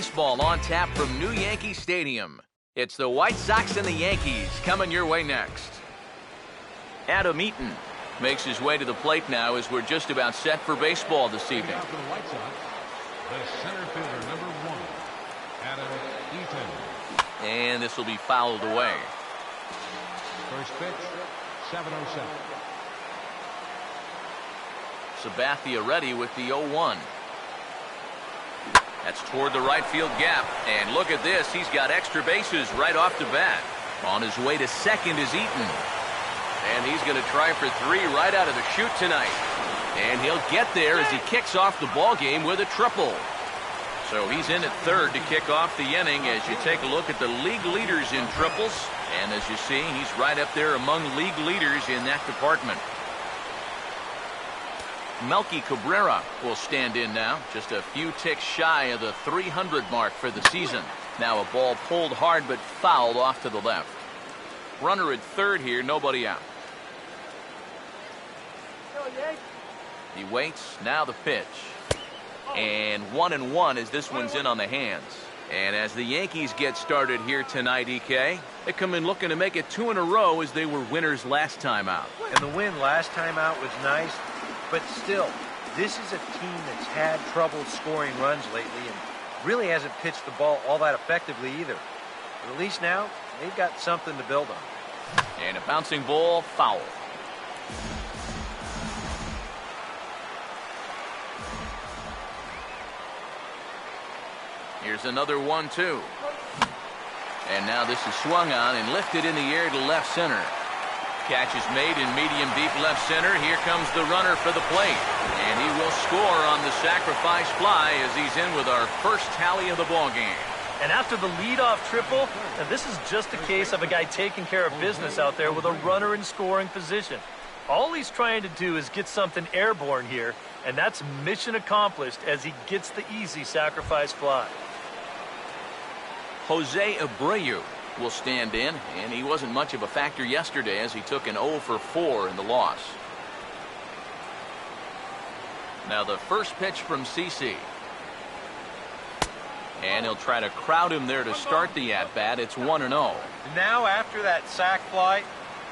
baseball on tap from New Yankee Stadium. It's the White Sox and the Yankees coming your way next. Adam Eaton makes his way to the plate now as we're just about set for baseball this evening. For the White Sox, the center fielder, number 1, Adam Eaton. And this will be fouled away. First pitch, 7:07. Sabathia ready with the 0-1. That's toward the right field gap. And look at this. He's got extra bases right off the bat. On his way to second is Eaton. And he's going to try for 3 right out of the chute tonight. And he'll get there as he kicks off the ball game with a triple. So he's in at third to kick off the inning as you take a look at the league leaders in triples. And as you see, he's right up there among league leaders in that department. Melky Cabrera will stand in now, just a few ticks shy of the 300 mark for the season. Now a ball pulled hard but fouled off to the left. Runner at third here, nobody out. He waits, now the pitch. And 1-1 as this one's in on the hands. And as the Yankees get started here tonight, EK, they come in looking to make it 2 in a row as they were winners last time out. And the win last time out was nice. But still, this is a team that's had trouble scoring runs lately and really hasn't pitched the ball all that effectively either. But at least now, they've got something to build on. And a bouncing ball, foul. Here's another 1-2. And now this is swung on and lifted in the air to left center. Catch is made in medium deep left center. Here comes the runner for the plate. And he will score on the sacrifice fly as he's in with our first tally of the ball game. And after the leadoff triple, this is just a case of a guy taking care of business out there with a runner in scoring position. All he's trying to do is get something airborne here, and that's mission accomplished as he gets the easy sacrifice fly. Jose Abreu will stand in, and he wasn't much of a factor yesterday as he took an 0 for 4 in the loss. Now the first pitch from CC. And he'll try to crowd him there to start the at-bat. It's 1-0. Now after that sac fly,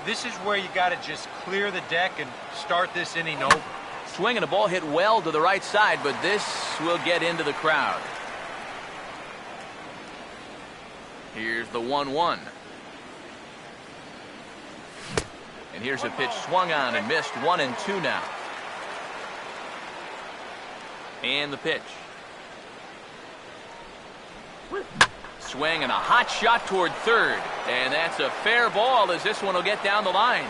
this is where you got to just clear the deck and start this inning over. Swing and a ball hit well to the right side, but this will get into the crowd. Here's the 1-1. And here's a pitch swung on and missed. 1-2 now. And the pitch. Swing and a hot shot toward third. And that's a fair ball as this one will get down the line.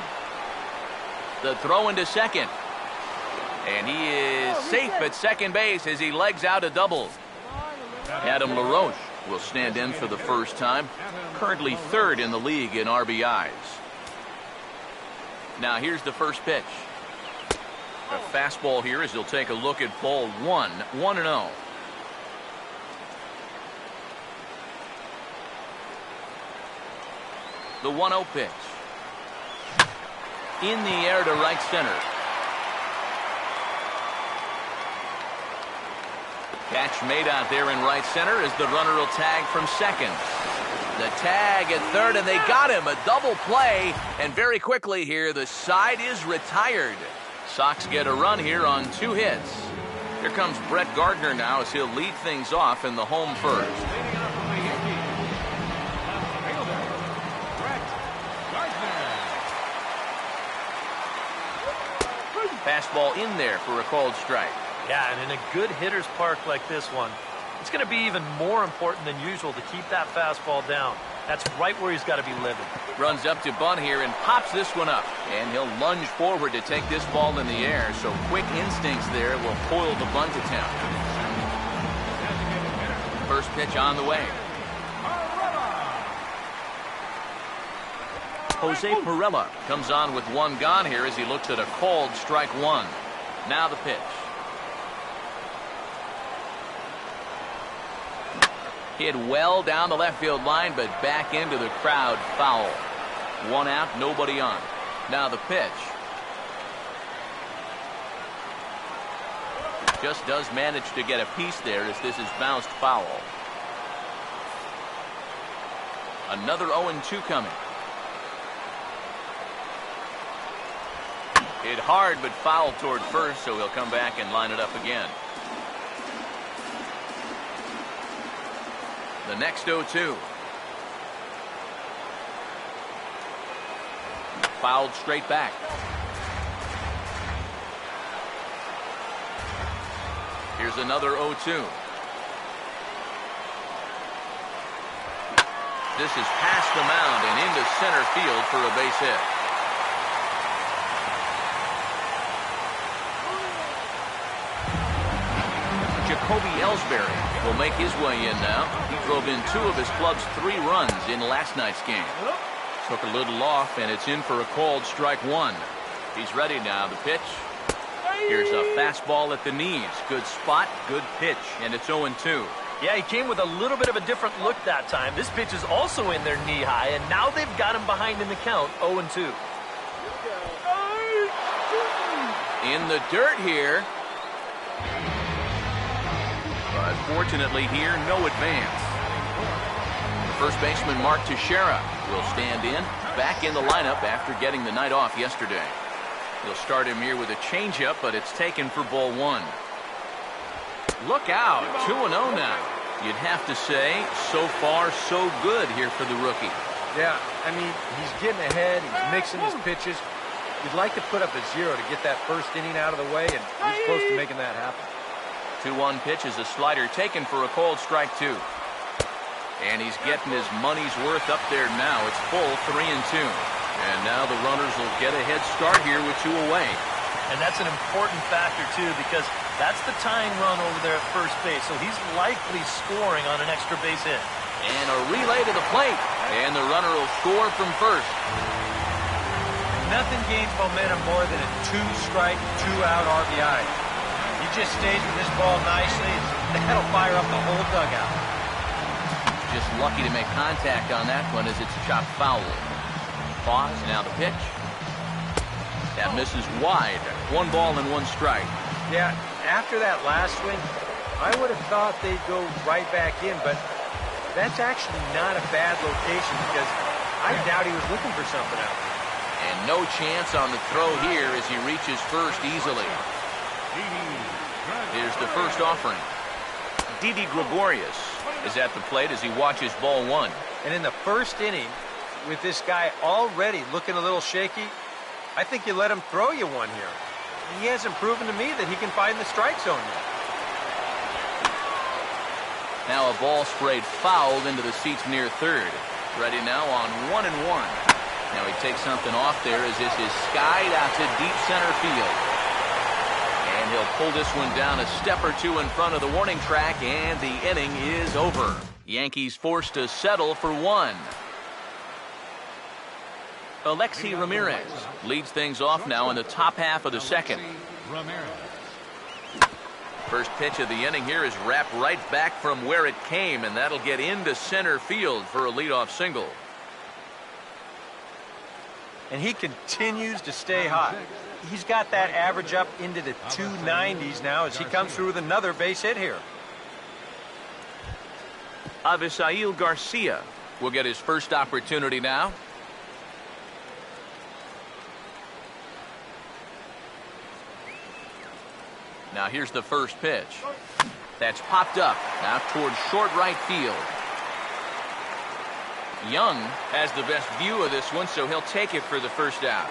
The throw into second. And he is safe at second base as he legs out a double. Adam LaRoche will stand in for the first time. Currently third in the league in RBIs. Now here's the first pitch. A fastball here as he'll take a look at ball 1. 1-0. The 1-0 pitch. In the air to right center. Catch made out there in right center as the runner will tag from second. The tag at third, and they got him. A double play, and very quickly here, the side is retired. Sox get a run here on 2 hits. Here comes Brett Gardner now as he'll lead things off in the home first. Fastball in there for a called strike. Yeah, and in a good hitter's park like this one, it's going to be even more important than usual to keep that fastball down. That's right where he's got to be living. Runs up to bunt here and pops this one up. And he'll lunge forward to take this ball in the air. So quick instincts there will foil the bunt attempt. First pitch on the way. Jose Pirela comes on with 1 gone here as he looks at a called strike 1. Now the pitch. Hit well down the left field line, but back into the crowd, foul. 1 out, nobody on. Now the pitch. Just does manage to get a piece there as this is bounced foul. Another 0-2 coming. Hit hard but fouled toward first, so he'll come back and line it up again. The next 0-2. Fouled straight back. Here's another 0-2. This is past the mound and into center field for a base hit. Jacoby Ellsbury will make his way in now. He drove in 2 of his club's 3 runs in last night's game. Took a little off, and it's in for a called strike 1. He's ready now. The pitch. Here's a fastball at the knees. Good spot, good pitch, and it's 0-2. Yeah, he came with a little bit of a different look that time. This pitch is also in their knee high, and now they've got him behind in the count, 0-2. In the dirt here. But fortunately here, no advance. The first baseman, Mark Teixeira, will stand in, back in the lineup after getting the night off yesterday. He'll start him here with a changeup, but it's taken for ball 1. Look out, 2-0 now. You'd have to say, so far, so good here for the rookie. Yeah, I mean, he's getting ahead, he's mixing his pitches. You'd like to put up a 0 to get that first inning out of the way, and he's close to making that happen. 2-1 pitch is a slider taken for a called strike 2. And he's getting his money's worth up there now. It's full 3-2. And now the runners will get a head start here with 2 away. And that's an important factor, too, because that's the tying run over there at first base. So he's likely scoring on an extra base hit. And a relay to the plate. And the runner will score from first. Nothing gains momentum more than a 2-strike, 2-out RBI. He just stays with this ball nicely. That'll fire up the whole dugout. Just lucky to make contact on that one as it's chopped foul. Pause, now the pitch. That misses wide. 1 ball and 1 strike. Yeah, after that last swing, I would have thought they'd go right back in, but that's actually not a bad location because I doubt he was looking for something out there. And no chance on the throw here as he reaches first easily. Here's the first offering. Didi Gregorius is at the plate as he watches ball 1. And in the first inning, with this guy already looking a little shaky, I think you let him throw you one here. He hasn't proven to me that he can find the strike zone yet. Now a ball sprayed fouled into the seats near third. Ready now on 1-1. Now he takes something off there as this is skied out to deep center field. And he'll pull this one down a step or 2 in front of the warning track, and the inning is over. Yankees forced to settle for 1. Alexi Ramirez leads things off now in the top half of the second. First pitch of the inning here is wrapped right back from where it came, and that'll get into center field for a leadoff single. And he continues to stay hot. He's got that average up into the 290s now as he comes through with another base hit here. Avisail Garcia will get his first opportunity now. Now here's the first pitch. That's popped up now towards short right field. Young has the best view of this one, so he'll take it for the first out.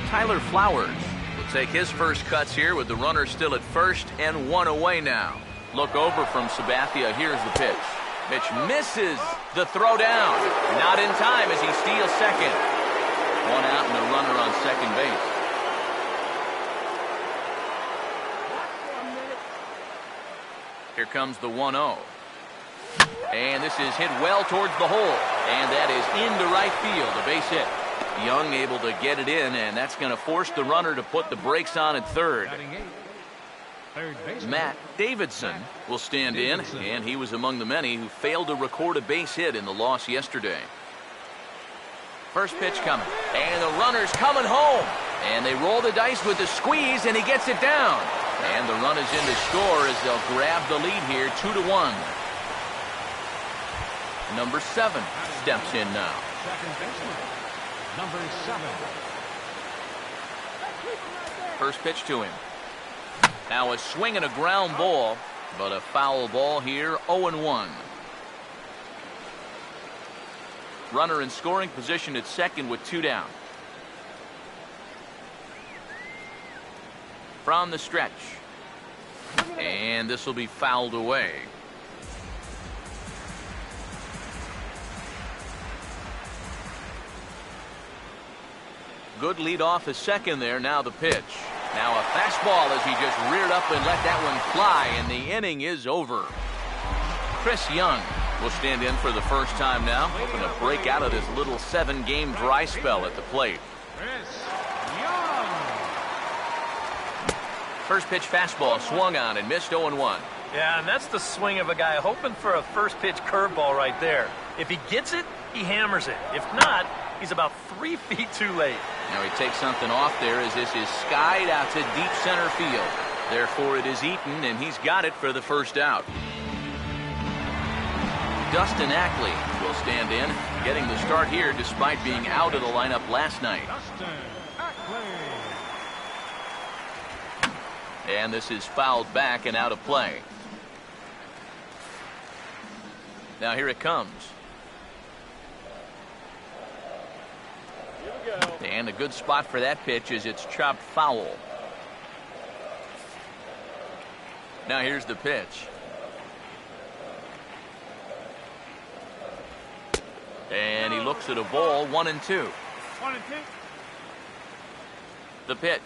Tyler Flowers will take his first cuts here with the runner still at first and 1 away now. Look over from Sabathia. Here's the pitch. Pitch misses the throw down. Not in time as he steals second. 1 out and a runner on second base. Here comes the 1-0. And this is hit well towards the hole. And that is into right field. A base hit. Young able to get it in, and that's going to force the runner to put the brakes on at third. Matt Davidson will stand in, and he was among the many who failed to record a base hit in the loss yesterday. First pitch coming, and the runner's coming home. And they roll the dice with the squeeze, and he gets it down. And the run is in to score as they'll grab the lead here, 2-1. Number 7 steps in now. Second baseman, number 7. First pitch to him. Now a swing and a ground ball, but a foul ball here, 0-1. Runner in scoring position at second with 2 down. From the stretch. And this will be fouled away. Good lead off a second there. Now the pitch. Now a fastball as he just reared up and let that one fly, and the inning is over. Chris Young will stand in for the first time now, hoping to break out of this little 7-game dry spell at the plate. First pitch fastball swung on and missed, 0-1. Yeah, and that's the swing of a guy hoping for a first pitch curveball right there. If he gets it, he hammers it. If not, he's about 3 feet too late. Now he takes something off there as this is skied out to deep center field. Therefore it is Eaton, and he's got it for the first out. Dustin Ackley will stand in, getting the start here despite being out of the lineup last night. And this is fouled back and out of play. Now here it comes. And a good spot for that pitch as it's chopped foul. Now here's the pitch. And he looks at a ball, 1-2. 1-2. The pitch.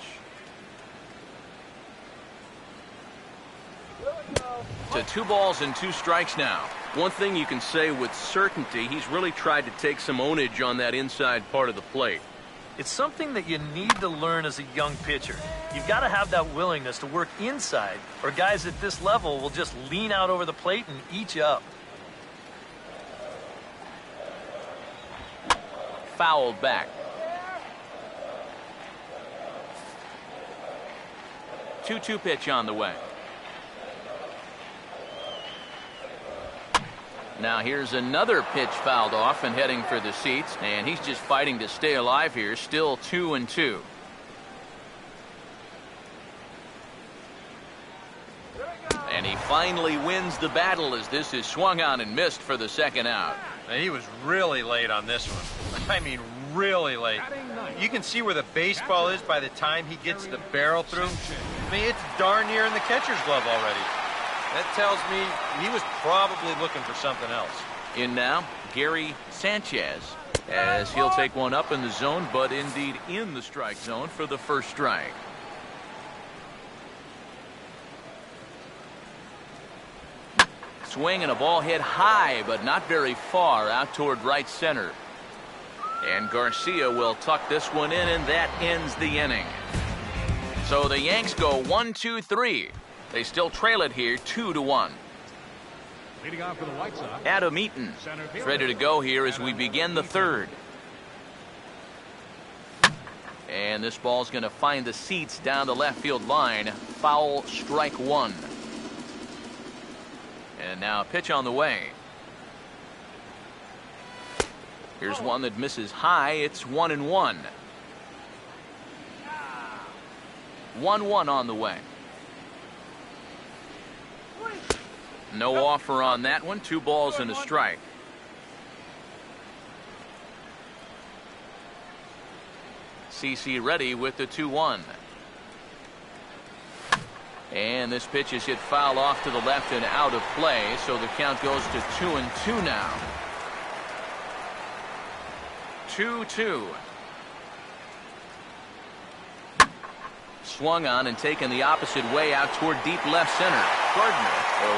To 2 balls and 2 strikes now. One thing you can say with certainty, he's really tried to take some ownage on that inside part of the plate. It's something that you need to learn as a young pitcher. You've got to have that willingness to work inside, or guys at this level will just lean out over the plate and eat you up. Fouled back. 2-2 pitch on the way. Now here's another pitch fouled off and heading for the seats, and he's just fighting to stay alive here. Still 2-2. And he finally wins the battle as this is swung on and missed for the second out. And he was really late on this one. I mean, really late. You can see where the baseball is by the time he gets the barrel through. I mean, it's darn near in the catcher's glove already. That tells me he was probably looking for something else. In now, Gary Sanchez, as he'll take one up in the zone, but indeed in the strike zone for the first strike. Swing and a ball hit high, but not very far out toward right center. And Garcia will tuck this one in, and that ends the inning. So the Yanks go 1-2-3. They still trail it here 2-1. Leading off for the White Sox, Adam Eaton is ready to go here as we begin the third. And this ball's going to find the seats down the left field line. Foul, strike 1. And now a pitch on the way. Here's one that misses high. It's 1-1. 1-1 on the way. No offer on that one. 2 balls and a strike. CC ready with the 2-1. And this pitch is hit foul off to the left and out of play, so the count goes to 2-2 now. 2-2. Swung on and taken the opposite way out toward deep left center. Gardner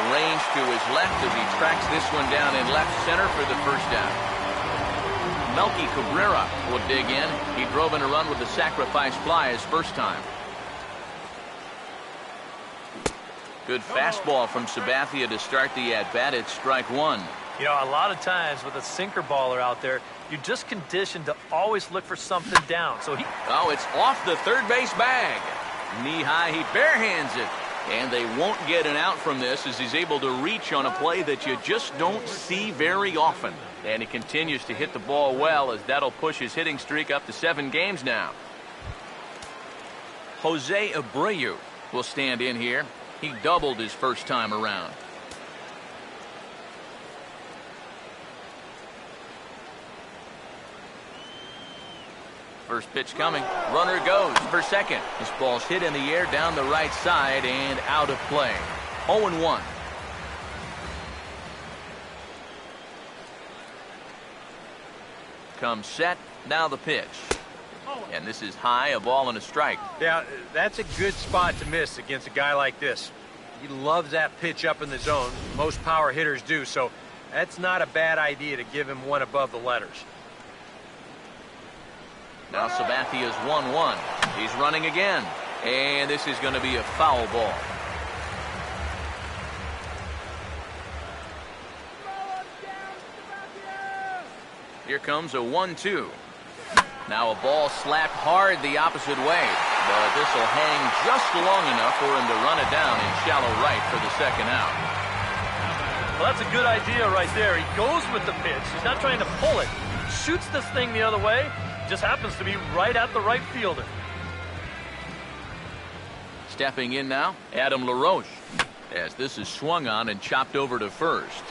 arranged to his left as he tracks this one down in left center for the first out. Melky Cabrera will dig in. He drove in a run with the sacrifice fly his first time. Good fastball from Sabathia to start the at-bat. It's strike 1. You know, a lot of times with a sinker baller out there, you're just conditioned to always look for something down. So Oh, it's off the third base bag. Knee high, he barehands it. And they won't get an out from this as he's able to reach on a play that you just don't see very often. And he continues to hit the ball well, as that'll push his hitting streak up to 7 games now. Jose Abreu will stand in here. He doubled his first time around. First pitch coming. Runner goes for second. This ball's hit in the air down the right side and out of play. 0-1. Comes set. Now the pitch. And this is high, a ball and a strike. Yeah, that's a good spot to miss against a guy like this. He loves that pitch up in the zone. Most power hitters do, so that's not a bad idea to give him one above the letters. Now Sabathia's 1-1. He's running again. And this is going to be a foul ball. Here comes a 1-2. Now a ball slapped hard the opposite way. But this will hang just long enough for him to run it down in shallow right for the second out. Well, that's a good idea right there. He goes with the pitch. He's not trying to pull it. Shoots this thing the other way. Just happens to be right at the right fielder. Stepping in now, Adam LaRoche, as this is swung on and chopped over to first.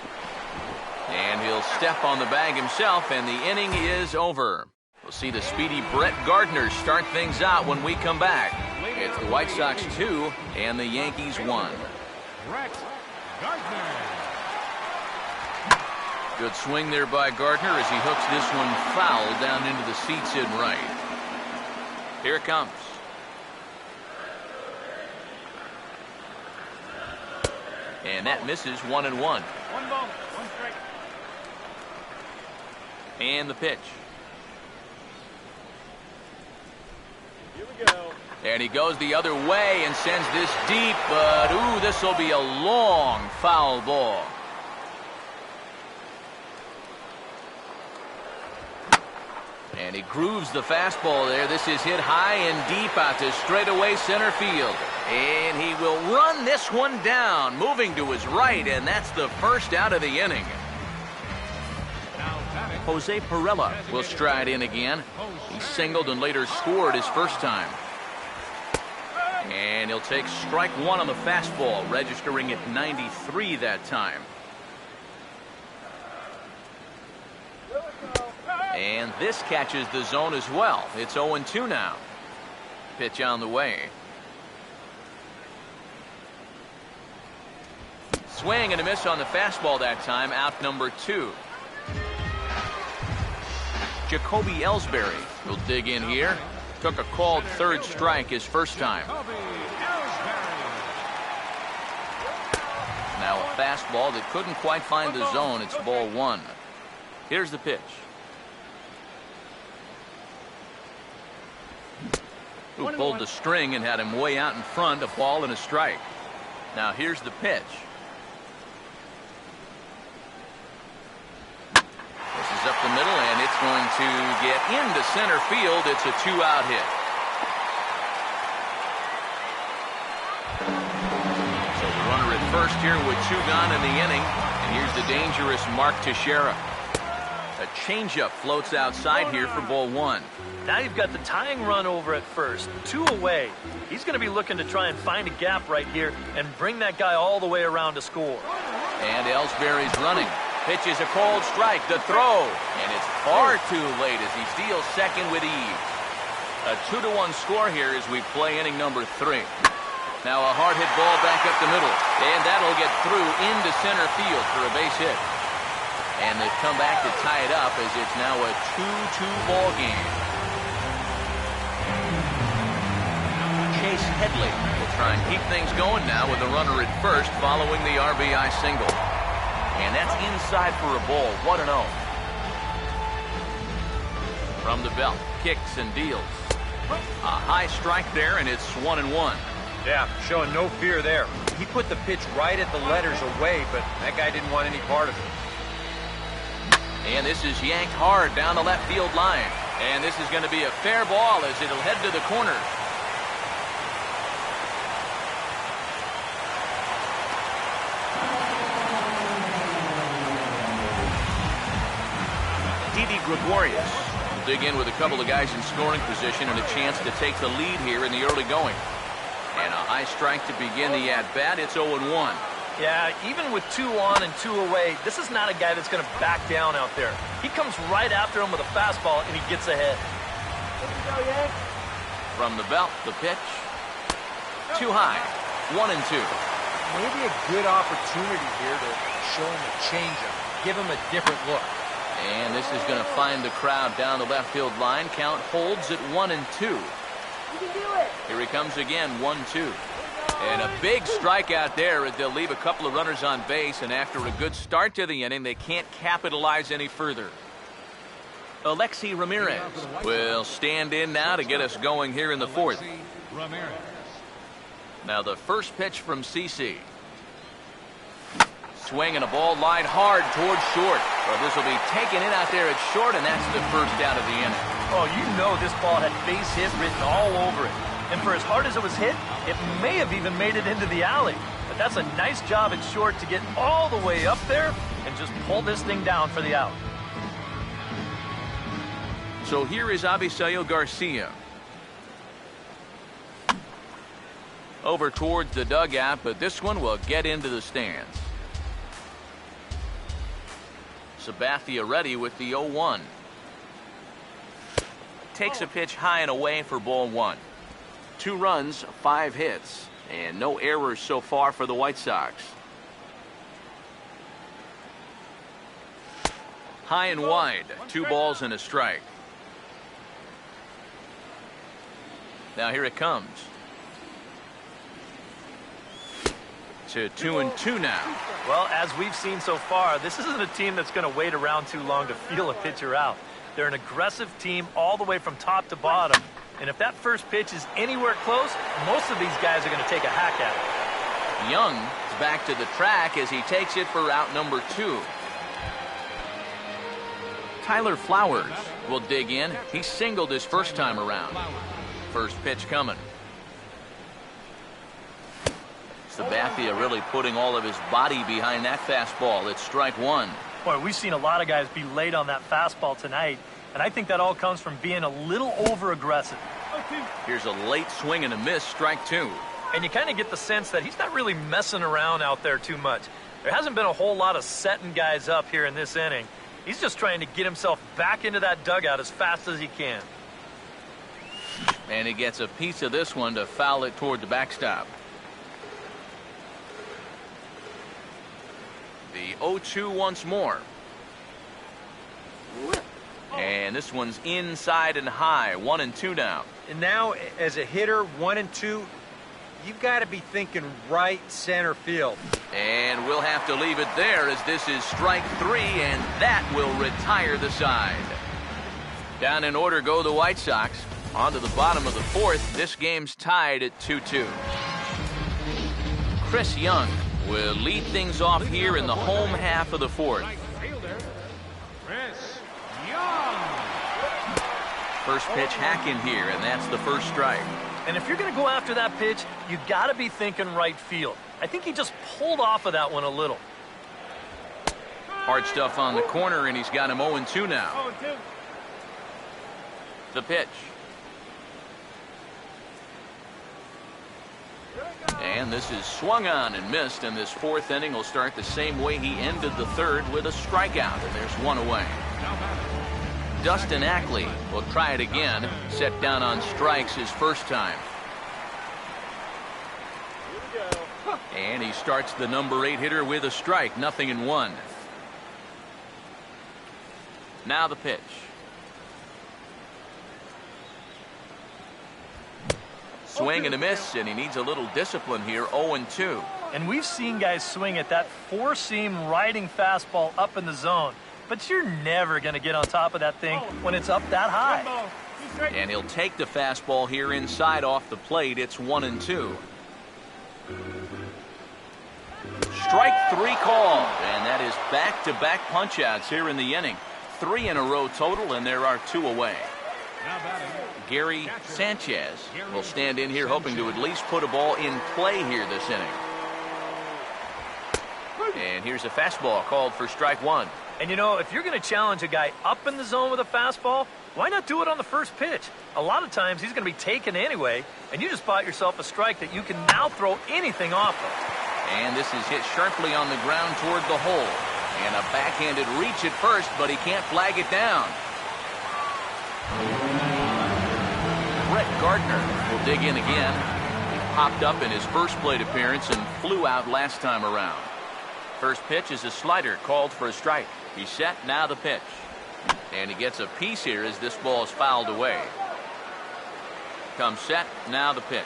And he'll step on the bag himself, and the inning is over. We'll see the speedy Brett Gardner start things out when we come back. It's the White Sox 2 and the Yankees 1. Brett Gardner. Good swing there by Gardner as he hooks this one foul down into the seats in right. Here it comes. And that misses 1-1. 1 ball, 1 strike. And the pitch. Here we go. And he goes the other way and sends this deep, but ooh, this will be a long foul ball. And he grooves the fastball there. This is hit high and deep out to straightaway center field. And he will run this one down, moving to his right, and that's the first out of the inning. Jose Perella will stride in again. He singled and later scored his first time. And he'll take strike one on the fastball, registering at 93 that time. And this catches the zone as well. It's 0-2 now. Pitch on the way. Swing and a miss on the fastball that time. Out number 2. Jacoby Ellsbury will dig in here. Took a called third strike his first time. Now a fastball that couldn't quite find the zone. It's ball 1. Here's the pitch. Who pulled the string and had him way out in front, a ball and a strike. Now here's the pitch. This is up the middle, and it's going to get into center field. It's a 2-out hit. So the runner at first here with 2 gone in the inning. And here's the dangerous Mark Teixeira. A changeup floats outside here for ball 1. Now you've got the tying run over at first, 2 away. He's going to be looking to try and find a gap right here and bring that guy all the way around to score. And Ellsbury's running. Pitch is a cold strike. The throw. And it's far too late as he steals second with ease. A 2-1 score here as we play inning number 3. Now a hard hit ball back up the middle. And that'll get through into center field for a base hit. And they've come back to tie it up as it's now a 2-2 ball game. Chase Headley will try and keep things going now with a runner at first following the RBI single. And that's inside for a ball. 1-0. From the belt, kicks and deals. A high strike there, and it's 1-1. Yeah, showing no fear there. He put the pitch right at the letters away, but that guy didn't want any part of it. And this is yanked hard down the left field line. And this is going to be a fair ball as it'll head to the corner. Gregorius will dig in with a couple of guys in scoring position and a chance to take the lead here in the early going. And a high strike to begin the at-bat. It's 0-1. Yeah, even with 2 on and 2 away, this is not a guy that's going to back down out there. He comes right after him with a fastball, and he gets ahead. From the belt, the pitch. Too high. 1-2. Maybe a good opportunity here to show him a changeup. Give him a different look. And this is going to find the crowd down the left field line. Count holds at 1-2. You can do it. Here he comes again, 1-2. And a big strikeout there as they'll leave a couple of runners on base. And after a good start to the inning, they can't capitalize any further. Alexi Ramirez will stand in now to get us going here in the fourth. Now the first pitch from CC. Swing and a ball lined hard towards short. Well, this will be taken in out there at short, and that's the first out of the inning. Oh, you know this ball had base hit written all over it. And for as hard as it was hit, it may have even made it into the alley. But that's a nice job at short to get all the way up there and just pull this thing down for the out. So here is Avisail Garcia. Over towards the dugout, but this one will get into the stands. Sabathia ready with the 0-1. Takes a pitch high and away for ball 1. 2 runs, 5 hits, and no errors so far for the White Sox. High and wide, 2 balls and a strike. Now here it comes. To 2-2 now. Well, as we've seen so far, this isn't a team that's going to wait around too long to feel a pitcher out. They're an aggressive team all the way from top to bottom. And if that first pitch is anywhere close, most of these guys are going to take a hack at it. Young is back to the track as he takes it for out number 2. Tyler Flowers will dig in. He singled his first time around. First pitch coming. Sabathia really putting all of his body behind that fastball. It's strike 1. Boy, we've seen a lot of guys be late on that fastball tonight, and I think that all comes from being a little over-aggressive. Here's a late swing and a miss, strike 2. And you kind of get the sense that he's not really messing around out there too much. There hasn't been a whole lot of setting guys up here in this inning. He's just trying to get himself back into that dugout as fast as he can. And he gets a piece of this one to foul it toward the backstop. The 0-2 once more. And this one's inside and high. 1-2 now. And now, as a hitter, 1-2, you've got to be thinking right center field. And we'll have to leave it there as this is strike 3, and that will retire the side. Down in order go the White Sox. On to the bottom of the fourth. This game's tied at 2-2. Chris Young will lead things off here in the home half of the fourth. Chris Young. First pitch hacking here, and that's the first strike. And if you're going to go after that pitch, you got to be thinking right field. I think he just pulled off of that one a little. Hard stuff on the corner, and he's got him 0-2 now. The pitch. And this is swung on and missed, and this fourth inning will start the same way he ended the third with a strikeout, and there's one away. Dustin Ackley will try it again, set down on strikes his first time. And he starts the number 8 hitter with a strike, 0-1. Now the pitch. Swing and a miss, and he needs a little discipline here, 0-2. And we've seen guys swing at that four-seam riding fastball up in the zone. But you're never going to get on top of that thing when it's up that high. And he'll take the fastball here inside off the plate. It's 1-2. Strike 3 called, and that is back-to-back punch-outs here in the inning. 3 in a row total, and there are 2 away. Now batting, Gary Sanchez will stand in here hoping to at least put a ball in play here this inning. And here's a fastball called for strike 1. And you know, if you're going to challenge a guy up in the zone with a fastball, why not do it on the first pitch? A lot of times he's going to be taken anyway, and you just bought yourself a strike that you can now throw anything off of. And this is hit sharply on the ground toward the hole. And a backhanded reach at first, but he can't flag it down. Brett Gardner will dig in again. He popped up in his first plate appearance and flew out last time around. First pitch is a slider called for a strike. He's set, now the pitch. And he gets a piece here as this ball is fouled away. Comes set, now the pitch.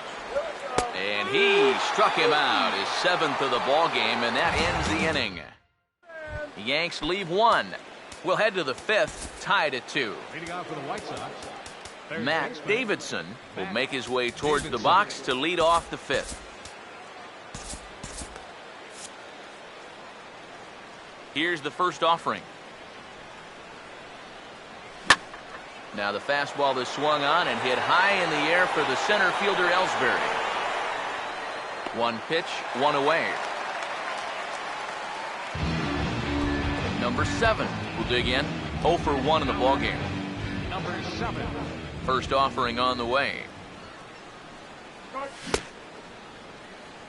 And he struck him out, his 7th of the ball game, and that ends the inning. The Yanks leave 1. We'll head to the 5th, tied at 2. leading off for the White Sox, third Matt baseman, Davidson will Matt make his way towards the Davidson. box to lead off the 5th. Here's the first offering. Now the fastball is swung on and hit high in the air for the center fielder Ellsbury. 1 pitch, 1 away. Number 7 will dig in. 0 for 1 in the ballgame. number 7. First offering on the way.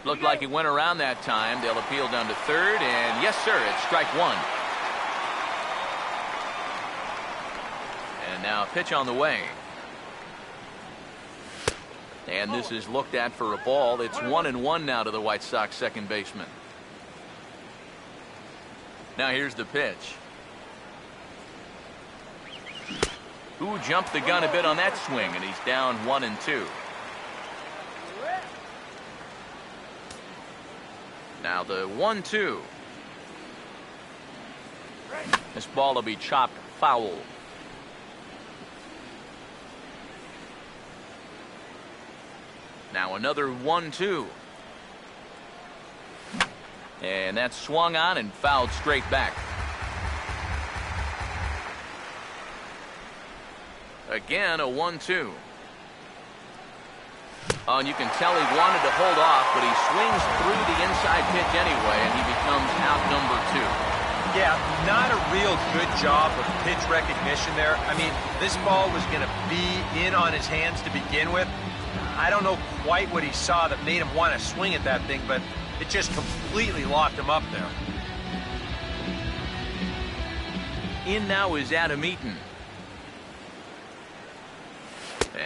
Looked like he went around that time. They'll appeal down to third, and yes, sir, it's strike 1. And now a pitch on the way. And this is looked at for a ball. It's 1-1 now to the White Sox second baseman. Now here's the pitch. Who jumped the gun a bit on that swing, and he's down 1-2. Now the 1-2. This ball will be chopped foul. Now another 1-2. And that's swung on and fouled straight back. Again, a 1-2. Oh, and you can tell he wanted to hold off, but he swings through the inside pitch anyway, and he becomes out number 2. Yeah, not a real good job of pitch recognition there. I mean, this ball was going to be in on his hands to begin with. I don't know quite what he saw that made him want to swing at that thing, but it just completely locked him up there. In now is Adam Eaton.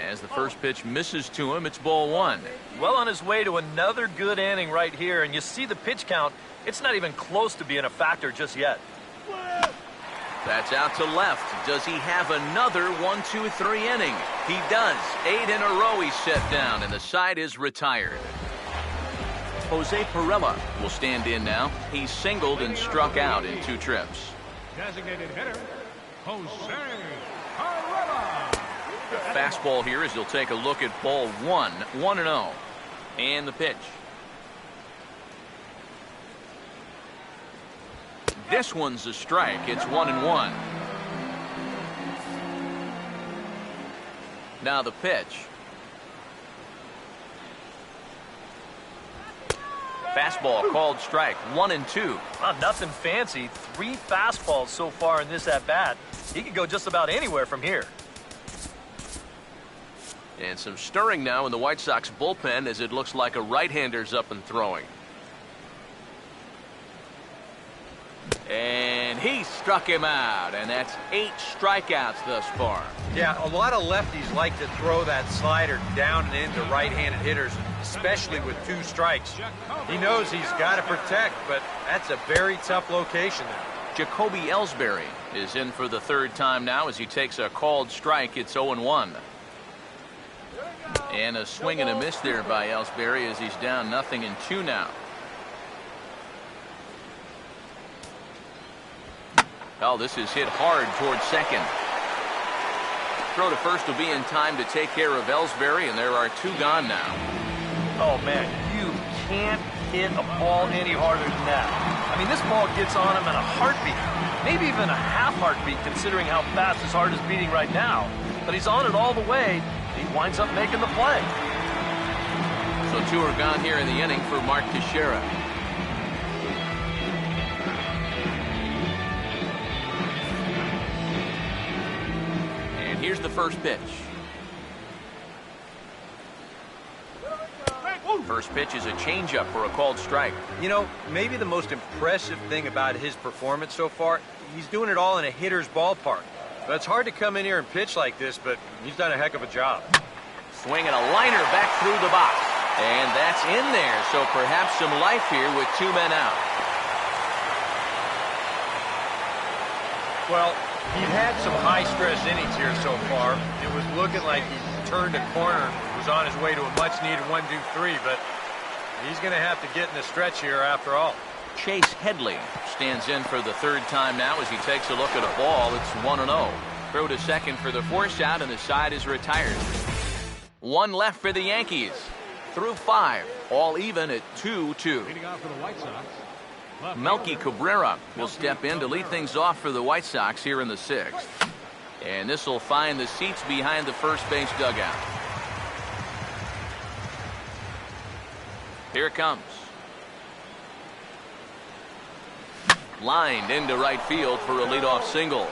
As the first pitch misses to him, it's ball 1. Well on his way to another good inning right here, and you see the pitch count. It's not even close to being a factor just yet. That's out to left. Does he have another 1-2-3 inning? He does. 8 in a row he's set down, and the side is retired. Jose Pirela will stand in now. He's singled and struck out in 2 trips. Designated hitter, Jose Pirela. The fastball here as he'll take a look at ball 1, 1-0. And the pitch. This one's a strike. It's 1-1. Now the pitch. Fastball called strike. 1-2. Well, nothing fancy. 3 fastballs so far in this at-bat. He could go just about anywhere from here. And some stirring now in the White Sox bullpen as it looks like a right-hander's up and throwing. And he struck him out, and that's 8 strikeouts thus far. Yeah, a lot of lefties like to throw that slider down and into right-handed hitters, especially with 2 strikes. He knows he's got to protect, but that's a very tough location there. Jacoby Ellsbury is in for the 3rd time now as he takes a called strike. It's 0-1. And a swing and a miss there by Ellsbury as he's down 0-2 now. Oh, this is hit hard towards second. Throw to first will be in time to take care of Ellsbury, and there are 2 gone now. Oh, man, you can't hit a ball any harder than that. I I mean, this ball gets on him at a heartbeat. Maybe even a half heartbeat considering how fast his heart is beating right now. But he's on it all the way. He winds up making the play. So 2 are gone here in the inning for Mark Teixeira. And here's the first pitch. First pitch is a changeup for a called strike. You know, maybe the most impressive thing about his performance so far, he's doing it all in a hitter's ballpark. But it's hard to come in here and pitch like this, but he's done a heck of a job. Swinging a liner back through the box. And that's in there, so perhaps some life here with 2 men out. Well, he's had some high-stress innings here so far. It was looking like he turned a corner, was on his way to a much-needed 1-2-3, but he's going to have to get in the stretch here after all. Chase Headley stands in for the 3rd time now as he takes a look at a ball. It's 1-0. Throw to second for the force out, and the side is retired. 1 left for the Yankees. Through 5, all even at 2-2. Leading off for the White Sox. Melky Cabrera will step in to lead things off for the White Sox here in the 6th. And this will find the seats behind the first base dugout. Here it comes. Lined into right field for a leadoff single.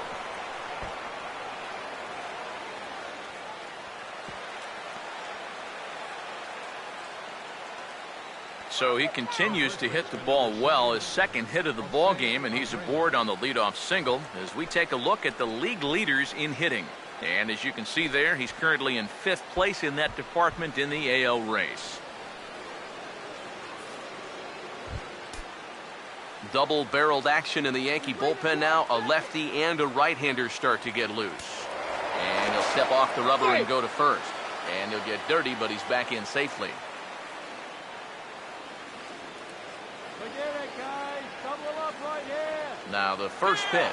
So he continues to hit the ball well, his 2nd hit of the ball game, and he's aboard on the leadoff single as we take a look at the league leaders in hitting. And as you can see there, he's currently in 5th place in that department in the AL race. Double-barreled action in the Yankee bullpen now. A lefty and a right-hander start to get loose. And he'll step off the rubber and go to first. And he'll get dirty, but he's back in safely. Now the first pitch.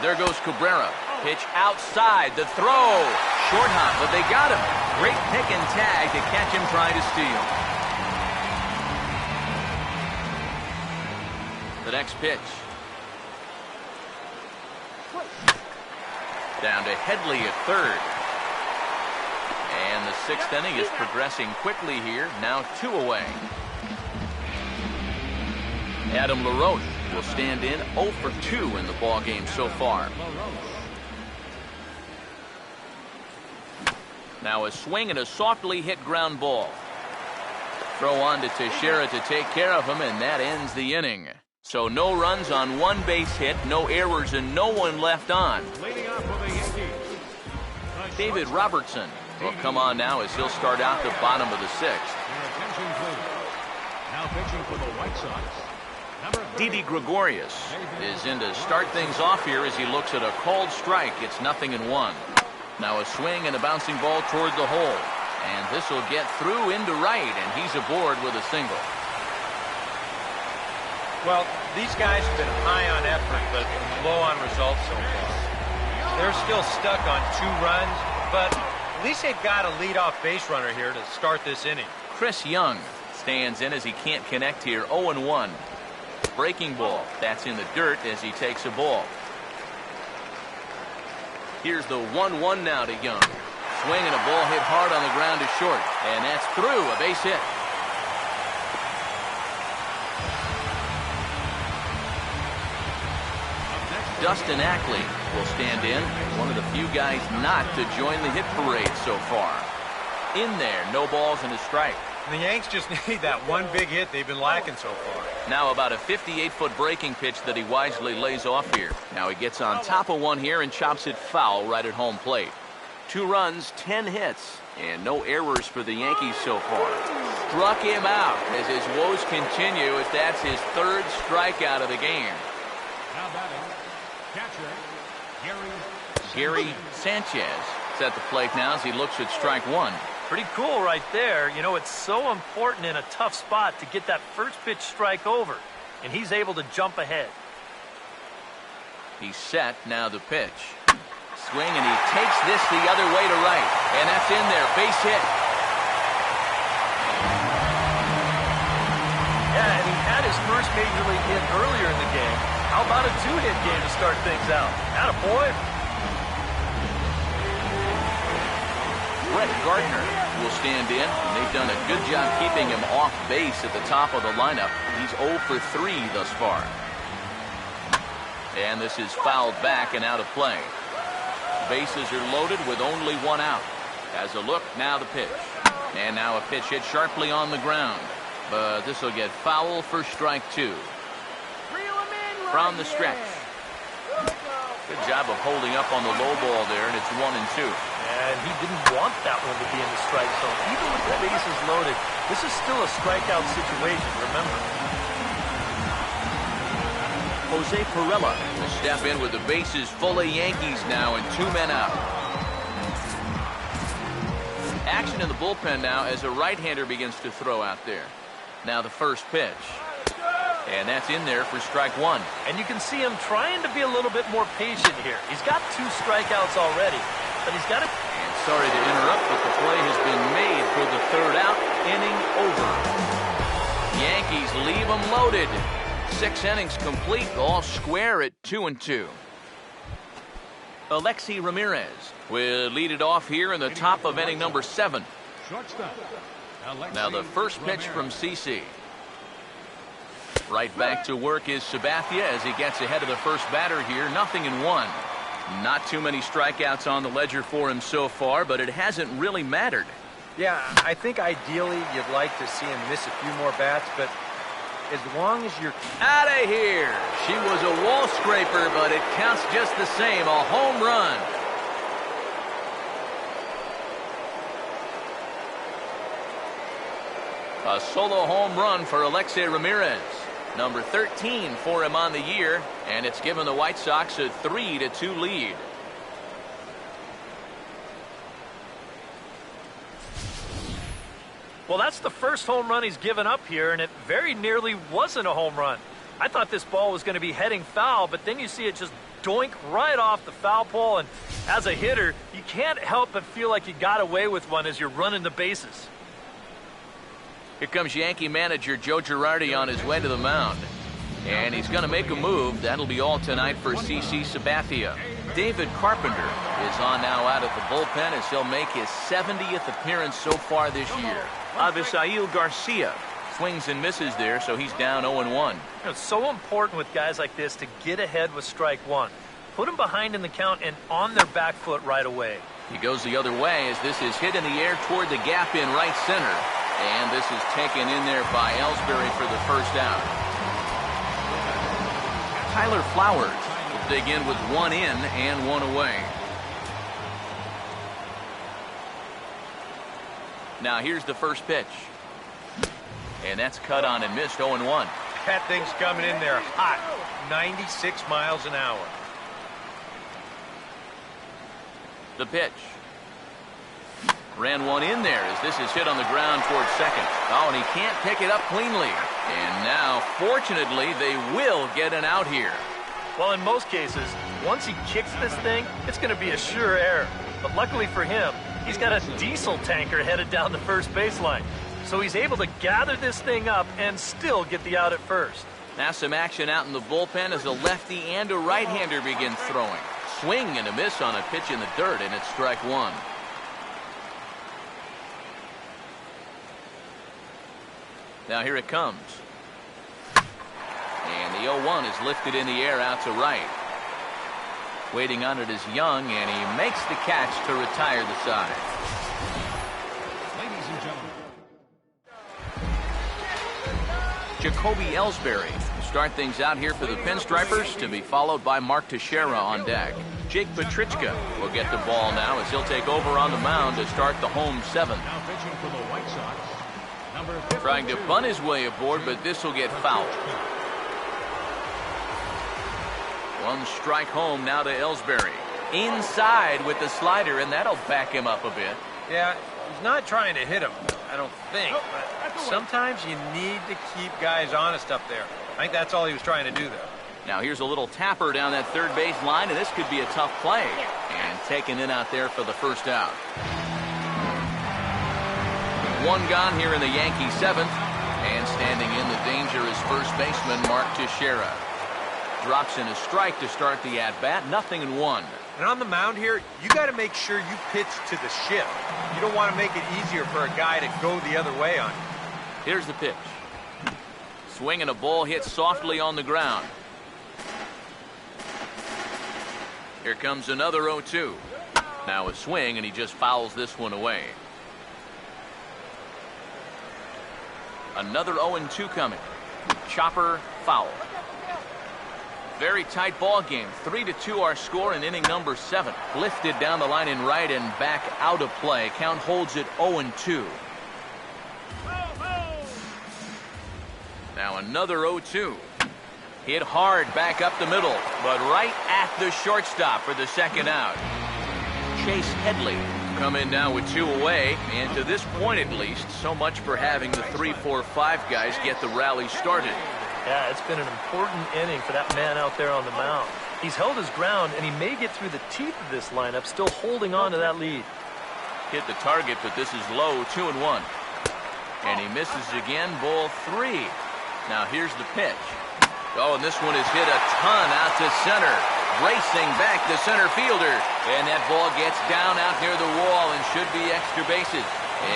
There goes Cabrera. Pitch outside. The throw. Short hop, but they got him. Great pick and tag to catch him trying to steal. The next pitch. Down to Headley at 3rd. And the 6th inning is progressing quickly here. Now 2 away. Adam LaRoche will stand in 0 for 2 in the ball game so far. Now a swing and a softly hit ground ball. Throw on to Teixeira to take care of him, and that ends the inning. So no runs on 1 base hit, no errors, and no one left on. Leading off for the Yankees. David Robertson will come on now as he'll start out the bottom of the 6th. Your attention, please. Now pitching for the White Sox. Didi Gregorius is in to start things off here as he looks at a called strike. It's 0-1. Now a swing and a bouncing ball toward the hole. And this will get through into right, and he's aboard with a single. Well, these guys have been high on effort, but low on results so far. They're still stuck on 2 runs, but at least they've got a leadoff base runner here to start this inning. Chris Young stands in as he can't connect here. 0-1. Breaking ball. That's in the dirt as he takes a ball. Here's the 1-1 now to Young. Swing and a ball hit hard on the ground to short. And that's through. A base hit. Dustin Ackley will stand in. One of the few guys not to join the hit parade so far. In there. No balls and a strike. The Yanks just need that 1 big hit they've been lacking so far. Now about a 58-foot breaking pitch that he wisely lays off here. Now he gets on top of one here and chops it foul right at home plate. 2 runs, 10 hits, and no errors for the Yankees so far. Struck him out as his woes continue as that's his 3rd strikeout of the game. Now batting, catcher, Gary Sanchez is at the plate now as he looks at strike 1. Pretty cool right there. You know, it's so important in a tough spot to get that first pitch strike over, and he's able to jump ahead. He's set. Now the pitch. Swing, and he takes this the other way to right, and that's in there. Base hit. Yeah, and he had his first first major league hit earlier in the game. How about a two-hit game to start things out? Attaboy. Brett Gardner will stand in. They've done a good job keeping him off base at the top of the lineup. He's 0 for 3 thus far. And this is fouled back and out of play. Bases are loaded with only one out. As a look, now the pitch. And now a pitch hit sharply on the ground. But this will get foul for strike 2. From the stretch. Good job of holding up on the low ball there, and it's 1-2. And he didn't want that one to be in the strike zone. Even with the bases loaded, this is still a strikeout situation, remember. Jose Pirela will step in with the bases full of Yankees now and 2 men out. Action in the bullpen now as a right-hander begins to throw out there. Now the first pitch. And that's in there for strike 1. And you can see him trying to be a little bit more patient here. He's got 2 strikeouts already, but he's got to... And sorry to interrupt, but the play has been made for the 3rd out. Inning over. Yankees leave them loaded. 6 innings complete, all square at 2-2. Alexi Ramirez will lead it off here in the top of inning number 7. Now the first pitch from CC. Right back to work is Sabathia as he gets ahead of the first batter here. 0-1. Not too many strikeouts on the ledger for him so far, but it hasn't really mattered. Yeah, I think ideally you'd like to see him miss a few more bats, but as long as you're... Out of here! She was a wall scraper, but it counts just the same. A home run. A solo home run for Alexei Ramirez. Number 13 for him on the year, and it's given the White Sox a 3-2 lead. Well, that's the first home run he's given up here, and it very nearly wasn't a home run. I thought this ball was going to be heading foul, but then you see it just doink right off the foul pole, and as a hitter, you can't help but feel like you got away with one as you're running the bases. Here comes Yankee manager Joe Girardi on his way to the mound. And he's going to make a move. That'll be all tonight for CC Sabathia. David Carpenter is on now out at the bullpen as he'll make his 70th appearance so far this year. Avisail Garcia swings and misses there, so he's down 0-1. It's so important with guys like this to get ahead with strike 1. Put them behind in the count and on their back foot right away. He goes the other way as this is hit in the air toward the gap in right center. And this is taken in there by Ellsbury for the first out. Tyler Flowers will dig in with 1 in and 1 away. Now here's the first pitch. And that's cut on and missed. 0-1. That thing's coming in there hot. 96 miles an hour. The pitch. Ran 1 in there as this is hit on the ground towards second. Oh, and he can't pick it up cleanly. And now, fortunately, they will get an out here. Well, in most cases, once he kicks this thing, it's going to be a sure error. But luckily for him, he's got a diesel tanker headed down the first baseline. So he's able to gather this thing up and still get the out at first. Now some action out in the bullpen as a lefty and a right-hander begins throwing. Swing and a miss on a pitch in the dirt, and it's strike 1. Now here it comes. And the 0-1 is lifted in the air out to right. Waiting on it is Young, and he makes the catch to retire the side. Ladies and gentlemen. Jacoby Ellsbury will start things out here for the Pinstripers, to be followed by Mark Teixeira on deck. Jake Petrichka will get the ball now as he'll take over on the mound to start the home 7th. Now pitching for the White Sox. Trying to bunt his way aboard, but this will get fouled. 1 strike home now to Ellsbury. Inside with the slider, and that'll back him up a bit. Yeah, he's not trying to hit him, I don't think. But sometimes you need to keep guys honest up there. I think that's all he was trying to do, though. Now here's a little tapper down that third base line, and this could be a tough play. And taken in out there for the first out. 1 gone here in the Yankee 7th. And standing in the danger is first baseman baseman Mark Teixeira. Drops in a strike to start the at-bat. 0-1. And on the mound here, you got to make sure you pitch to the shift. You don't want to make it easier for a guy to go the other way on you. Here's the pitch. Swing and a ball hit softly on the ground. Here comes another 0-2. Now a swing, and he just fouls this one away. Another 0-2 coming. Chopper, foul. Very tight ball game. 3-2 our score in inning number 7. Lifted down the line in right and back out of play. Count holds it 0-2. Now another 0-2. Hit hard back up the middle, but right at the shortstop for the second out. Chase Headley come in now with 2 away, and to this point at least, so much for having the 3-4-5 guys get the rally started. Yeah, it's been an important inning for that man out there on the mound. He's held his ground, and he may get through the teeth of this lineup, still holding on to that lead. Hit the target, but this is low, 2-1. And he misses again, ball 3. Now here's the pitch. Oh, and this one is hit a ton out to center. Racing back the center fielder. And that ball gets down out near the wall and should be extra bases.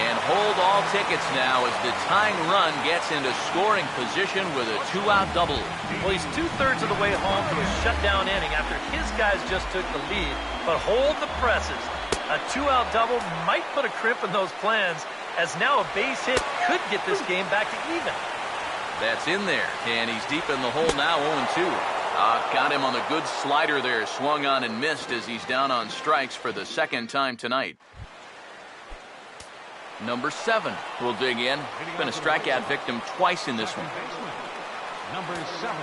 And hold all tickets now as the tying run gets into scoring position with a 2-out double. Well, he's 2/3 of the way home from a shutdown inning after his guys just took the lead. But hold the presses. A 2-out double might put a crimp in those plans, as now a base hit could get this game back to even. That's in there, and he's deep in the hole now, 0-2. Got him on the good slider there, swung on and missed as he's down on strikes for the second time tonight. Number 7 will dig in. Been a strikeout victim twice in this one. Number 7.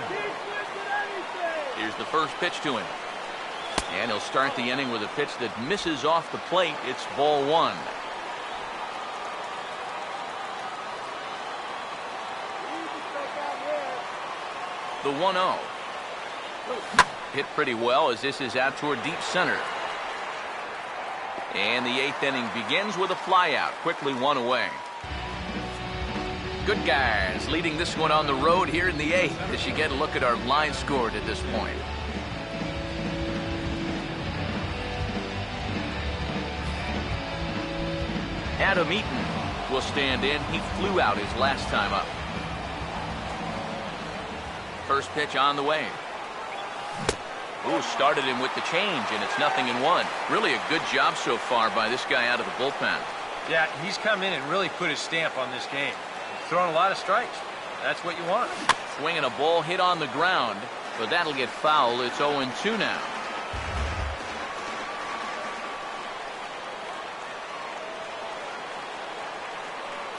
Here's the first pitch to him. And he'll start the inning with a pitch that misses off the plate. It's ball 1. The 1-0. Hit pretty well as this is out toward deep center. And the 8th inning begins with a flyout. Quickly 1 away. Good guys leading this one on the road here in the 8th as you get a look at our line scored at this point. Adam Eaton will stand in. He flew out his last time up. First pitch on the way. Ooh, started him with the change, and it's 0-1. Really a good job so far by this guy out of the bullpen. Yeah, he's come in and really put his stamp on this game. He's thrown a lot of strikes. That's what you want. Swinging a ball hit on the ground, but that'll get foul. It's 0-2 now.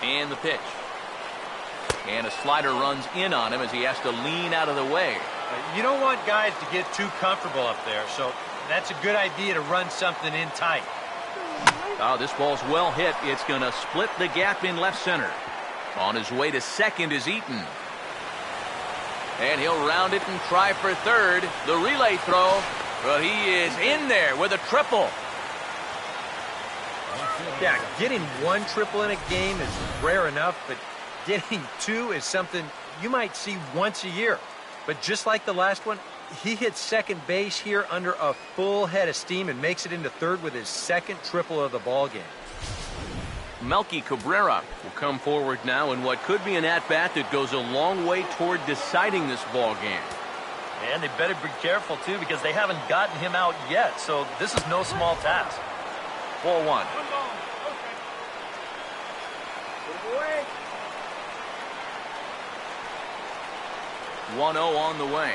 And the pitch. And a slider runs in on him as he has to lean out of the way. You don't want guys to get too comfortable up there, so that's a good idea to run something in tight. Oh, this ball's well hit. It's going to split the gap in left center. On his way to second is Eaton. And he'll round it and try for third. The relay throw, but he is in there with a triple. Yeah, getting 1 triple in a game is rare enough, but getting 2 is something you might see once a year. But just like the last one, he hits second base here under a full head of steam and makes it into third with his second triple of the ball game. Melky Cabrera will come forward now in what could be an at-bat that goes a long way toward deciding this ball game. And they better be careful, too, because they haven't gotten him out yet, so this is no small task. Ball 1. 1-0 on the way.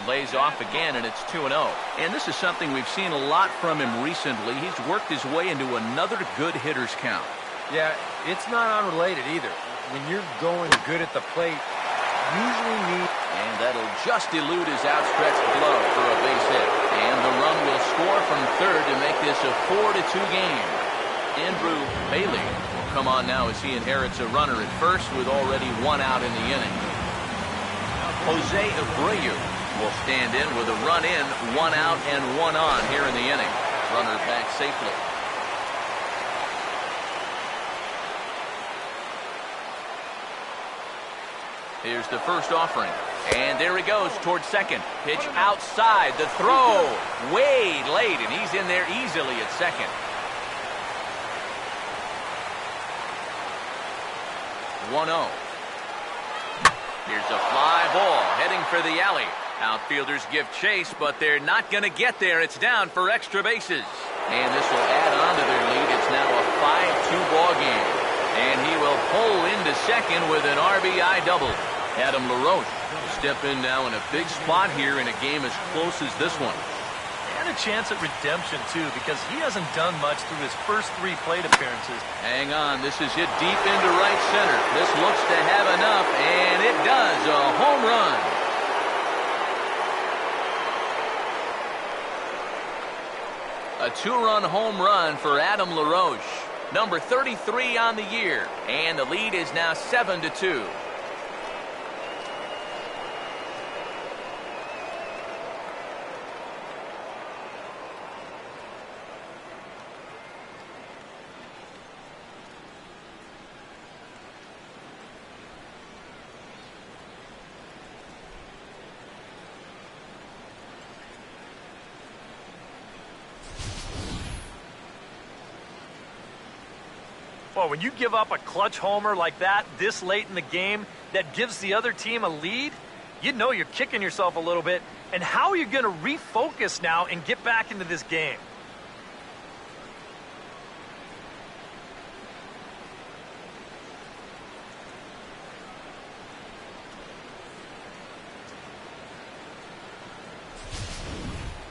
Lays off again, and it's 2-0. And this is something we've seen a lot from him recently. He's worked his way into another good hitter's count. Yeah, it's not unrelated either. When you're going good at the plate, usually need... And that'll just elude his outstretched glove for a base hit. And the run will score from third to make this a 4-2 game. Andrew Bailey will come on now as he inherits a runner at first with already 1 out in the inning. Jose Abreu will stand in with a run in, 1 out and 1 on here in the inning. Runner back safely. Here's the first offering. And there he goes towards second. Pitch outside. The throw way late, and he's in there easily at second. 1-0. Here's a fly ball heading for the alley. Outfielders give chase, but they're not going to get there. It's down for extra bases. And this will add on to their lead. It's now a 5-2 ball game. And he will pull into second with an RBI double. Adam LaRoche will step in now in a big spot here in a game as close as this one. And a chance at redemption, too, because he hasn't done much through his first 3 plate appearances. Hang on. This is hit deep into right center. This looks to have enough, and it does. A home run. A 2-run home run for Adam LaRoche. Number 33 on the year. And the lead is now 7-2. Well, when you give up a clutch homer like that this late in the game that gives the other team a lead, you know you're kicking yourself a little bit. And how are you going to refocus now and get back into this game?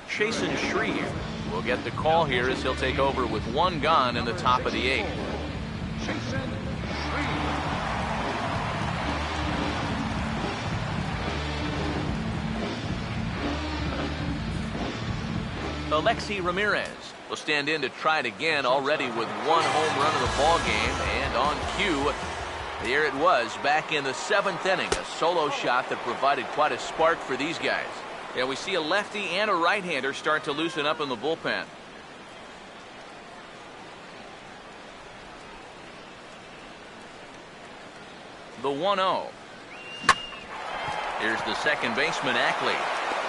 Chasen Shreve will get the call here as he'll take over with 1 gone in the top of the 8th. Alexi Ramirez will stand in to try it again, already with 1 home run of the ball game. And on cue, there it was back in the 7th inning. A solo shot that provided quite a spark for these guys. Yeah, we see a lefty and a right-hander start to loosen up in the bullpen. The 1-0. Here's the second baseman, Ackley.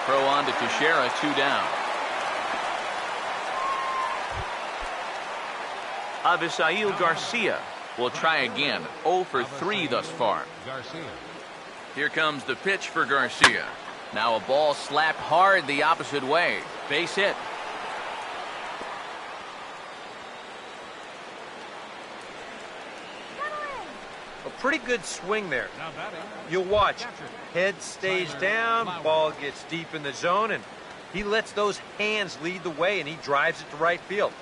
Throw on to Teixeira, 2 down. Avisail Garcia will try again. 0 for 3 thus far. Here comes the pitch for Garcia. Now a ball slapped hard the opposite way. Base hit. A pretty good swing there. You'll watch. Head stays down, ball gets deep in the zone, and he lets those hands lead the way, and he drives it to right field.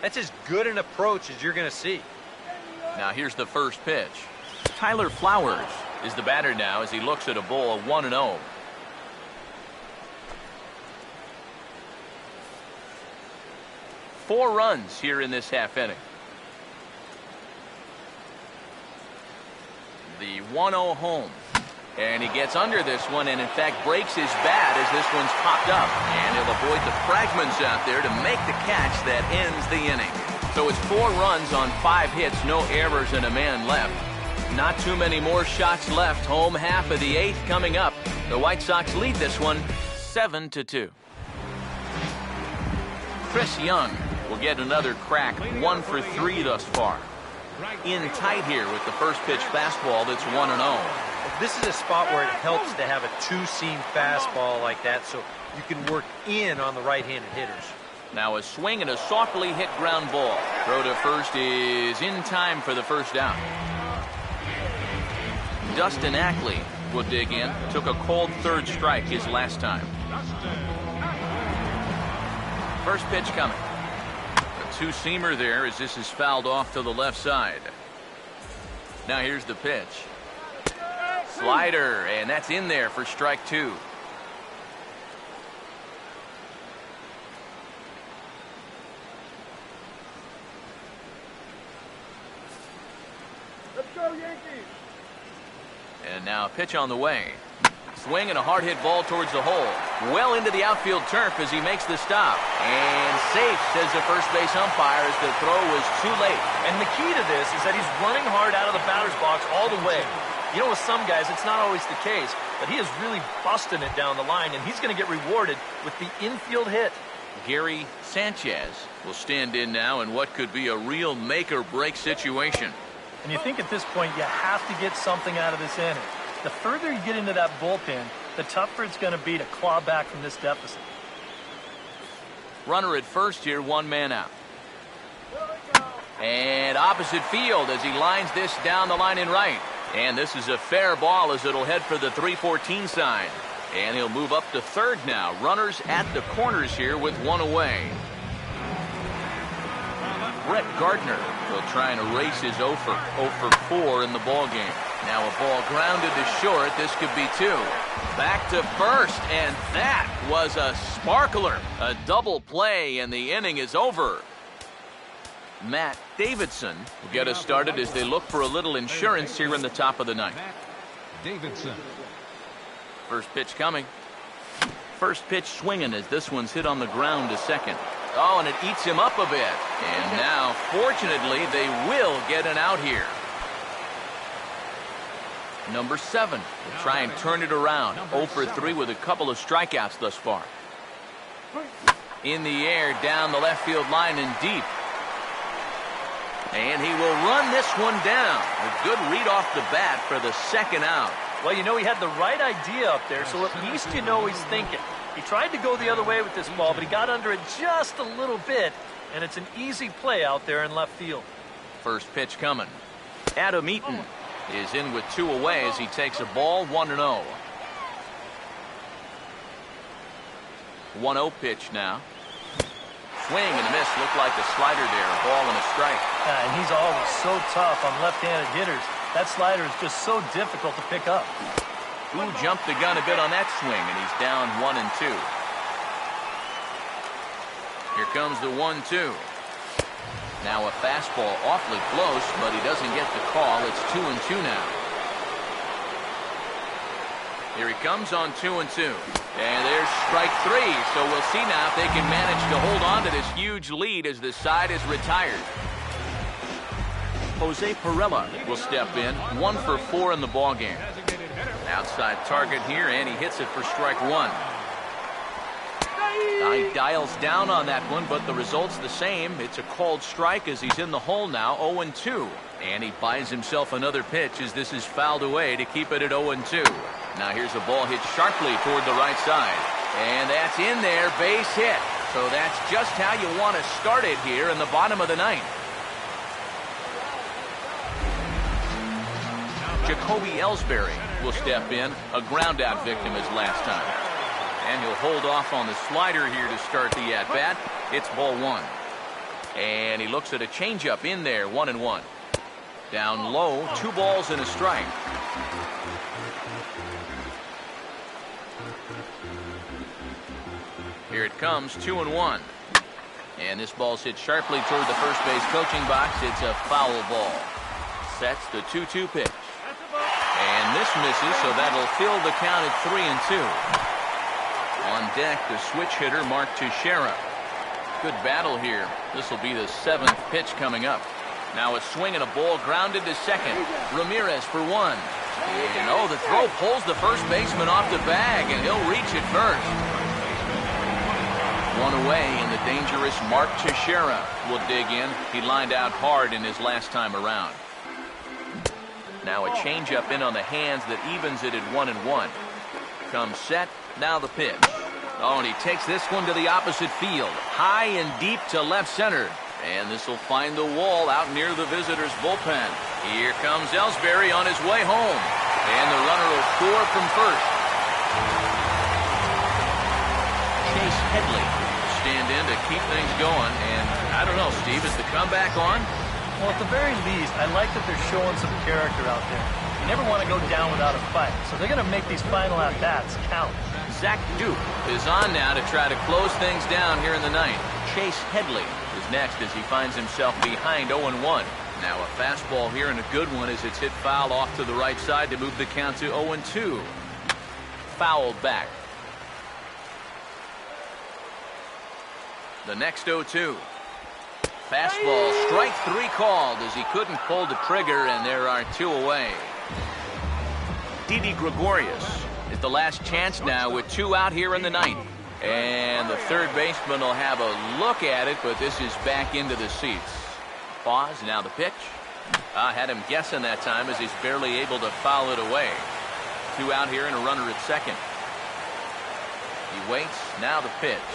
That's as good an approach as you're going to see. Now here's the first pitch. Tyler Flowers is the batter now as he looks at a ball 1-0. Four runs here in this half inning. The 1-0 home. And he gets under this one and in fact breaks his bat as this one's popped up. And he'll avoid the fragments out there to make the catch that ends the inning. So it's 4 runs on 5 hits, no errors and a man left. Not too many more shots left. Home half of the 8th coming up. The White Sox lead this one 7-2. Chris Young will get another crack, 1 for 3 thus far. In tight here with the first pitch fastball that's 1-0. This is a spot where it helps to have a 2-seam fastball like that so you can work in on the right-handed hitters. Now a swing and a softly hit ground ball. Throw to first is in time for the first down. Dustin Ackley will dig in. Took a cold third strike his last time. First pitch coming. A 2-seamer there as this is fouled off to the left side. Now here's the pitch. Slider, and that's in there for strike 2. Let's go, Yankees! And now a pitch on the way. Swing and a hard hit ball towards the hole. Well into the outfield turf as he makes the stop. And safe, says the first base umpire, as the throw was too late. And the key to this is that he's running hard out of the batter's box all the way. You know, with some guys, it's not always the case, but he is really busting it down the line, and he's going to get rewarded with the infield hit. Gary Sanchez will stand in now in what could be a real make-or-break situation. And you think at this point you have to get something out of this inning. The further you get into that bullpen, the tougher it's going to be to claw back from this deficit. Runner at first here, one man out. And opposite field as he lines this down the line in right. And this is a fair ball as it'll head for the 3-14 sign. And he'll move up to third now. Runners at the corners here with one away. Brett Gardner will try and erase his 0 for 4 in the ball game. Now a ball grounded to short. This could be 2. Back to first, and that was a sparkler. A double play, and the inning is over. Matt Davidson will get us started as they look for a little insurance here in the top of the ninth. Davidson. First pitch coming. First pitch swinging as this one's hit on the ground to second. Oh, and it eats him up a bit. And now, fortunately, they will get an out here. Number 7 will try and turn it around. 0 for 3 with a couple of strikeouts thus far. In the air, down the left field line and deep. And he will run this one down. A good read off the bat for the second out. Well, you know, he had the right idea up there, so at least you know he's thinking. He tried to go the other way with this ball, but he got under it just a little bit, and it's an easy play out there in left field. First pitch coming. Adam Eaton is in with 2 away as he takes a ball, 1-0. 1-0 pitch now. Swing and a miss. Looked like a slider there. A ball and a strike. And he's always so tough on left-handed hitters. That slider is just so difficult to pick up. Who jumped the gun a bit on that swing, and he's down 1-2. Here comes the 1-2. Now a fastball awfully close, but he doesn't get the call. It's 2-2 now. Here he comes on 2-2. And there's strike 3. So we'll see now if they can manage to hold on to this huge lead as the side is retired. Jose Pirela will step in. 1 for 4 in the ballgame. Outside target here, and he hits it for strike 1. He dials down on that one, but the result's the same. It's a called strike as he's in the hole now, 0-2. And he buys himself another pitch as this is fouled away to keep it at 0-2. Now here's a ball hit sharply toward the right side. And that's in there, base hit. So that's just how you want to start it here in the bottom of the ninth. Jacoby Ellsbury will step in, a ground out victim as last time. And he'll hold off on the slider here to start the at-bat. It's ball 1. And he looks at a changeup in there, 1-1. Down low, 2 balls and a strike. Here it comes, 2-1. And this ball's hit sharply toward the first base coaching box. It's a foul ball. Sets the 2-2 pitch. And this misses, so that'll fill the count at 3-2. On deck, the switch hitter, Mark Teixeira. Good battle here. This will be the 7th pitch coming up. Now a swing and a ball grounded to second. Ramirez for 1. And the throw pulls the first baseman off the bag, and he'll reach it first. 1 away, and the dangerous Mark Teixeira will dig in. He lined out hard in his last time around. Now a changeup in on the hands that evens it at 1-1. Comes set. Now the pitch. And he takes this one to the opposite field. High and deep to left center. And this will find the wall out near the visitors' bullpen. Here comes Ellsbury on his way home. And the runner will score from first. Chase Headley will stand in to keep things going. And I don't know, Steve, is the comeback on? Well, at the very least, I like that they're showing some character out there. You never want to go down without a fight, so they're going to make these final at-bats count. Zach Duke is on now to try to close things down here in the ninth. Chase Headley is next as he finds himself behind 0-1. Now a fastball here and a good one as it's hit foul off to the right side to move the count to 0-2. Fouled back. The next 0-2. Fastball, strike 3 called as he couldn't pull the trigger, and there are 2 away. Didi Gregorius is the last chance now with 2 out here in the ninth. And the third baseman will have a look at it, but this is back into the seats. Pause, now the pitch. Had him guessing that time as he's barely able to foul it away. 2 out here and a runner at second. He waits, now the pitch.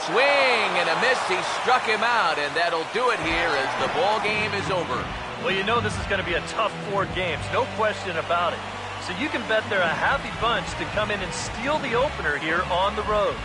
Swing and a miss, he struck him out, and that'll do it here as the ball game is over. Well, you know this is going to be a tough 4 games, no question about it. So you can bet they're a happy bunch to come in and steal the opener here on the road.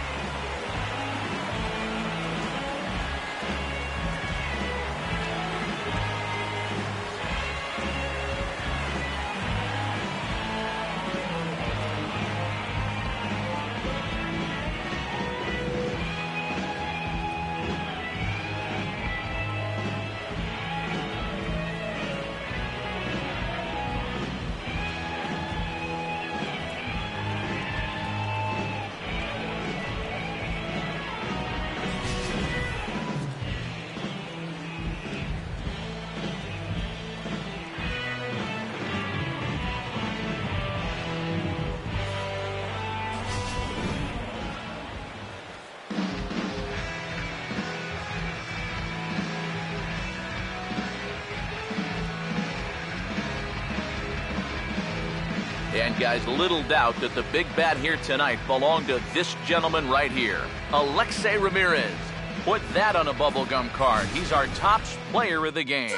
And guys, little doubt that the big bat here tonight belonged to this gentleman right here, Alexei Ramirez. Put that on a bubblegum card. He's our top player of the game.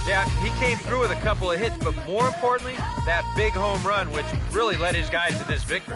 Yeah, he came through with a couple of hits, but more importantly, that big home run, which really led his guys to this victory.